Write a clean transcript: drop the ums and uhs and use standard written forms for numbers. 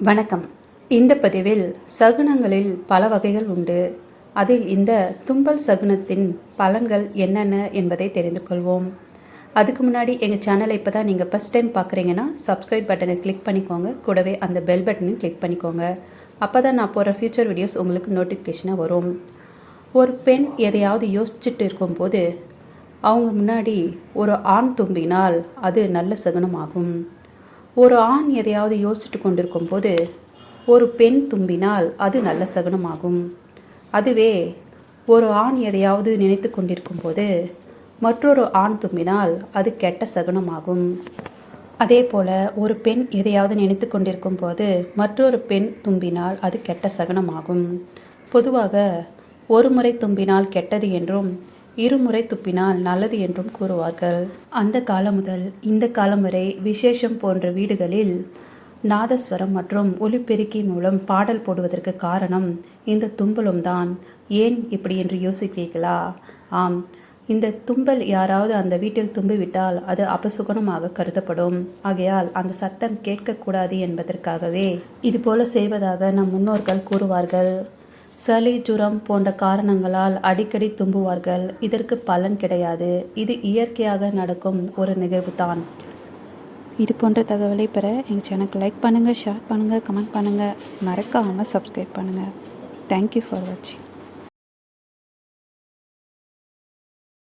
வணக்கம். இந்த பதிவில் சகுனங்களில் பல வகைகள் உண்டு. அதில் இந்த தும்பல் சகுனத்தின் பலன்கள் என்னென்ன என்பதை தெரிந்து கொள்வோம். அதுக்கு முன்னாடி எங்கள் சேனலை இப்போ தான் நீங்கள் ஃபஸ்ட் டைம் பார்க்குறீங்கன்னா சப்ஸ்கிரைப் பட்டனை கிளிக் பண்ணிக்கோங்க. கூடவே அந்த பெல் பட்டனையும் கிளிக் பண்ணிக்கோங்க. அப்போ தான் நான் போகிற ஃப்யூச்சர் வீடியோஸ் உங்களுக்கு நோட்டிஃபிகேஷனாக வரும். ஒரு பெண் எதையாவது யோசிச்சுட்டு இருக்கும்போது அவங்க முன்னாடி ஒரு ஆண் தும்பினால் அது நல்ல சகுனமாகும். ஒரு ஆண் எதையாவது யோசிச்சுட்டு கொண்டிருக்கும் போது ஒரு பெண் தும்பினால் அது நல்ல சகுனமாகும். அதுவே ஒரு ஆண் எதையாவது நினைத்து கொண்டிருக்கும் போது மற்றொரு ஆண் தும்பினால் அது கெட்ட சகுனமாகும். அதே போல் ஒரு பெண் எதையாவது நினைத்து கொண்டிருக்கும் போது மற்றொரு பெண் தும்பினால் அது கெட்ட சகுனமாகும். பொதுவாக ஒரு முறை தும்பினால் கெட்டது என்றும் இருமுறை துப்பினால் நல்லது என்றும் கூறுவார்கள். அந்த காலம் முதல் இந்த காலம் வரை விசேஷம் போன்ற வீடுகளில் நாதஸ்வரம் மற்றும் ஒலிபெருக்கி மூலம் பாடல் போடுவதற்கு காரணம் இந்த தும்பலும் தான். ஏன் இப்படி என்று யோசிக்கிறீர்களா? ஆம், இந்த தும்பல் யாராவது அந்த வீட்டில் தும்பிவிட்டால் அது அபசுகுணமாக கருதப்படும். ஆகையால் அந்த சத்தம் கேட்கக்கூடாது என்பதற்காகவே இதுபோல செய்வதாக நம் முன்னோர்கள் கூறுவார்கள். சளி, ஜுரம் போன்ற காரணங்களால் அடிக்கடி தும்புவார்கள். இதற்கு பலன் கிடையாது. இது இயற்கையாக நடக்கும் ஒரு நிகழ்வு தான். இது போன்ற தகவலை பெற எங்கள் சேனலுக்கு லைக் பண்ணுங்கள், ஷேர் பண்ணுங்கள், கமெண்ட் பண்ணுங்கள், மறக்காமல் சப்ஸ்கிரைப் பண்ணுங்கள். தேங்க்யூ ஃபார் வாட்சிங்.